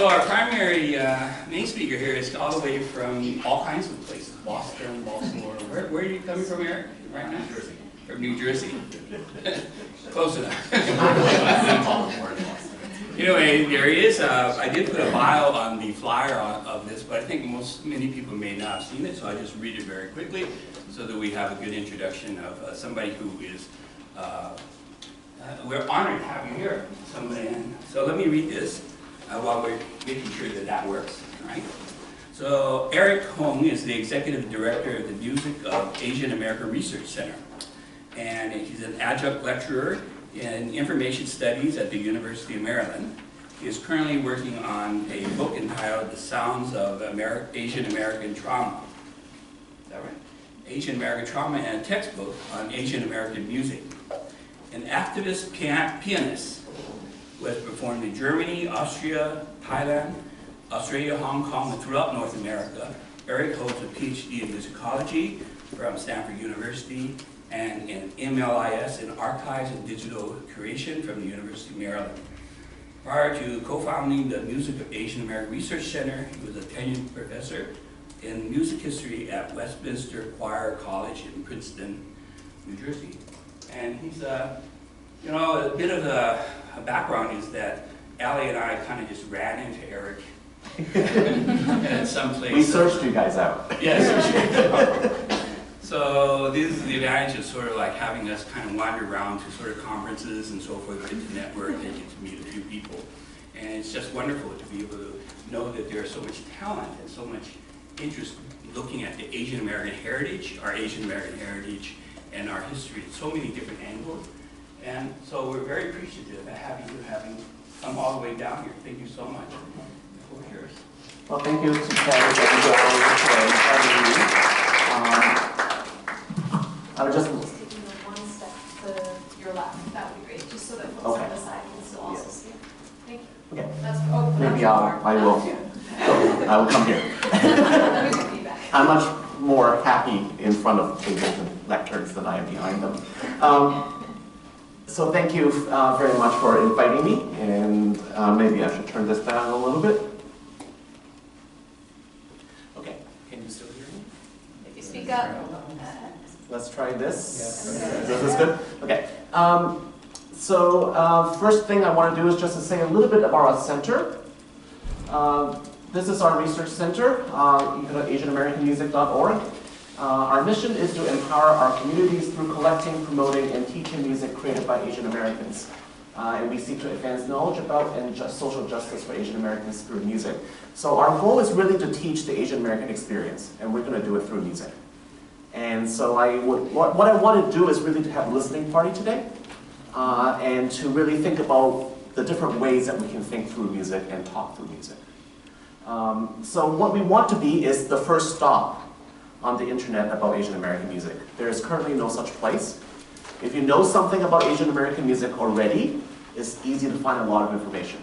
So our primary main speaker here is all the way from all kinds of places, Boston, Baltimore. Where are you coming from, Eric, right now? Jersey. From New Jersey. Close enough. Anyway, there he is. I did put a bio on the flyer of this, but I think many people may not have seen it, so I'll just read it very quickly so that we have a good introduction of somebody who is, we're honored to have you here. So let me read this while we're making sure that that works. All right? So Eric Hong is the Executive Director of the Music of Asian American Research Center. And he's an adjunct lecturer in information studies at the University of Maryland. He is currently working on a book entitled The Sounds of Asian American Trauma. Is that right? Asian American Trauma, and a textbook on Asian American music. An activist pianist who has performed in Germany, Austria, Thailand, Australia, Hong Kong, and throughout North America. Eric holds a PhD in musicology from Stanford University and in MLIS in Archives and Digital Curation from the University of Maryland. Prior to co-founding the Music of Asian American Research Center, he was a tenured professor in music history at Westminster Choir College in Princeton, New Jersey. And he's, a bit of a background is that Allie and I kind of just ran into Eric at some place. We searched you guys out. Yes. So this is the advantage of sort of like having us kind of wander around to sort of conferences and so forth, get to network and get to meet a few people. And it's just wonderful to be able to know that there's so much talent and so much interest looking at the Asian American heritage, our Asian American heritage, and our history in so many different angles. And so we're very appreciative of having come all the way down here. Thank you so much. The floor is yours. Well, thank you to Ken, thank you all for having me. I would just taking the one step to your left, that would be great, just so that folks on the side can still also see it. Thank you. Okay. That's, Maybe I will come here. I'm much more happy in front of tables and lecterns than I am behind them. So thank you very much for inviting me, and maybe I should turn this down a little bit. Okay, can you still hear me? If you speak up. Let's try this. Yes. Is this good? Okay. First thing I want to do is just to say a little bit about our center. This is our research center. You can go to asianamericanmusic.org. Our mission is to empower our communities through collecting, promoting, and teaching music created by Asian Americans. And we seek to advance knowledge about and social justice for Asian Americans through music. So our goal is really to teach the Asian American experience, and we're going to do it through music. And so what I want to do is really to have a listening party today, and to really think about the different ways that we can think through music and talk through music. So what we want to be is the first stop on the internet about Asian American music. There is currently no such place. If you know something about Asian American music already, it's easy to find a lot of information.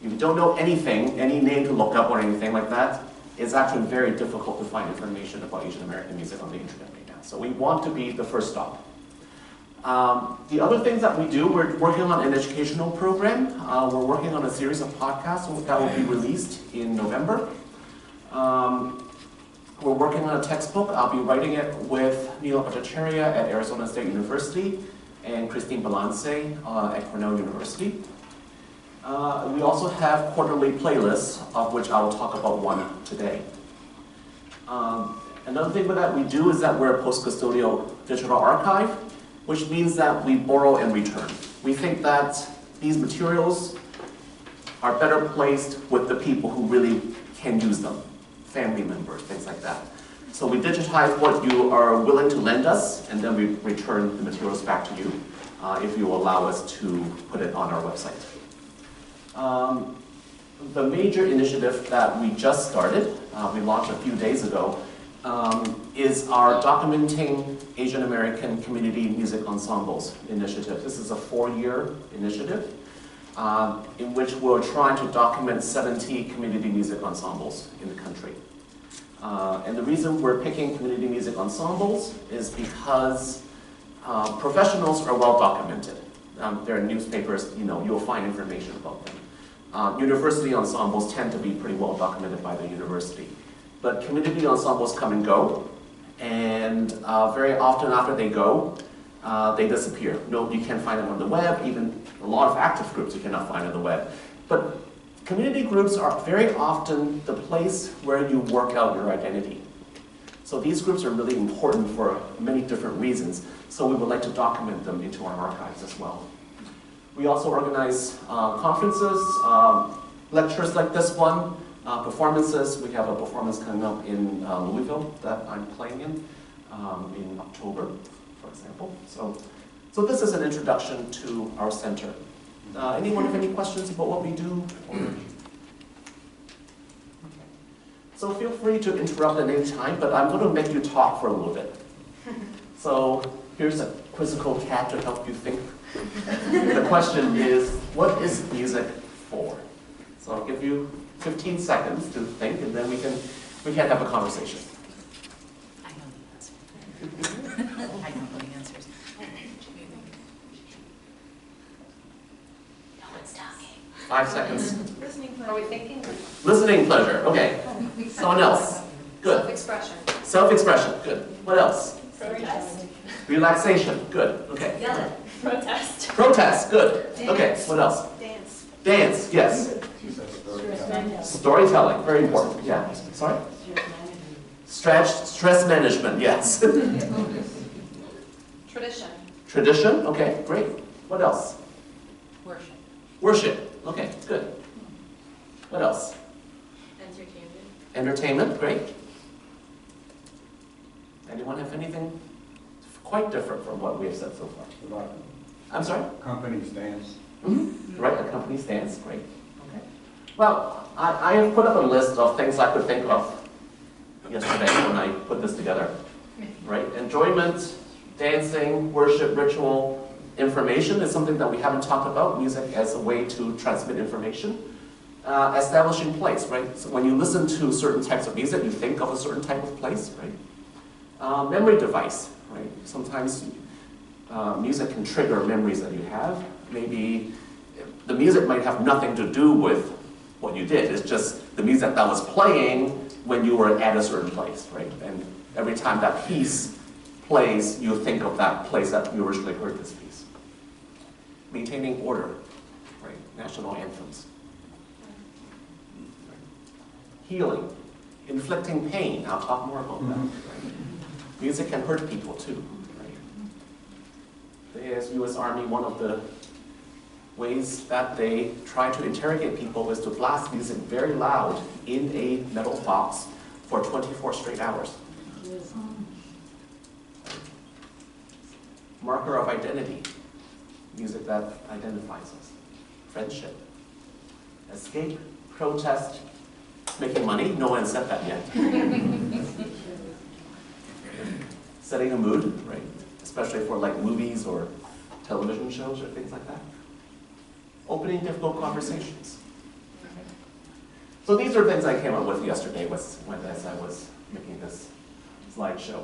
If you don't know anything, any name to look up or anything like that, it's actually very difficult to find information about Asian American music on the internet right now. So we want to be the first stop. The other things that we do, we're working on an educational program. We're working on a series of podcasts that will be released in November. We're working on a textbook. I'll be writing it with Neil Bhattacharya at Arizona State University and Christine Balance at Cornell University. We also have quarterly playlists, of which I will talk about one today. Another thing that we do is that we're a post-custodial digital archive, which means that we borrow and return. We think that these materials are better placed with the people who really can use them, family members, things like that. So we digitize what you are willing to lend us, and then we return the materials back to you if you allow us to put it on our website. The major initiative that we just started, we launched a few days ago, is our Documenting Asian American Community Music Ensembles initiative. This is a 4-year initiative in which we're trying to document 70 community music ensembles in the country. And the reason we're picking community music ensembles is because professionals are well documented. There are newspapers, you'll find information about them. University ensembles tend to be pretty well documented by the university. But community ensembles come and go, and very often after they go, they disappear. No, you can't find them on the web, even a lot of active groups you cannot find on the web. But community groups are very often the place where you work out your identity. So these groups are really important for many different reasons, so we would like to document them into our archives as well. We also organize conferences, lectures like this one, performances. We have a performance coming up in Louisville that I'm playing in October, for example. So this is an introduction to our center. Anyone have any questions about what we do? So feel free to interrupt at any time, but I'm going to make you talk for a little bit. So here's a quizzical cat to help you think. The question is, what is music for? So I'll give you 15 seconds to think, and then we can have a conversation. I know the answer. I know the answers. No one's talking. 5 seconds. Listening pleasure. Are we thinking? Listening pleasure. Okay. Someone else. Good. Self-expression. Self-expression. Good. What else? Protest. Relaxation. Good. Okay. Yelling. Protest. Protest. Good. Okay. What else? Dance. Dance. Yes. Storytelling. Very important. Yeah. Sorry? Stress management. Yes. Tradition. Tradition. Okay. Great. What else? Worship. Worship. Okay. Good. What else? Entertainment. Entertainment. Great. Anyone have anything quite different from what we have said so far? I'm sorry? Companies dance. Mm-hmm. Right, a company's dance, great. Okay. Well, I have put up a list of things I could think of yesterday when I put this together. Right, enjoyment, dancing, worship, ritual, information is something that we haven't talked about, music as a way to transmit information. Establishing place, right? So when you listen to certain types of music, you think of a certain type of place, right? Memory device, right? Sometimes music can trigger memories that you have. Maybe the music might have nothing to do with what you did. It's just the music that was playing when you were at a certain place, right? And every time that piece plays, you think of that place that you originally heard this piece. Maintaining order, right? National anthems. Healing, inflicting pain. I'll talk more about that. Right? Music can hurt people too. Right? The U.S. Army, one of the ways that they try to interrogate people is to blast music very loud in a metal box for 24 straight hours. Marker of identity, music that identifies us. Friendship, escape, protest, making money. No one said that yet. Setting a mood, right? Especially for like movies or television shows or things like that. Opening difficult conversations. So these are things I came up with yesterday as I was making this slideshow.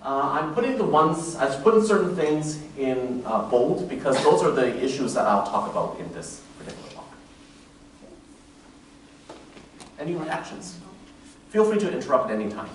I've put certain things in bold because those are the issues that I'll talk about in this particular talk. Any reactions? Feel free to interrupt at any time.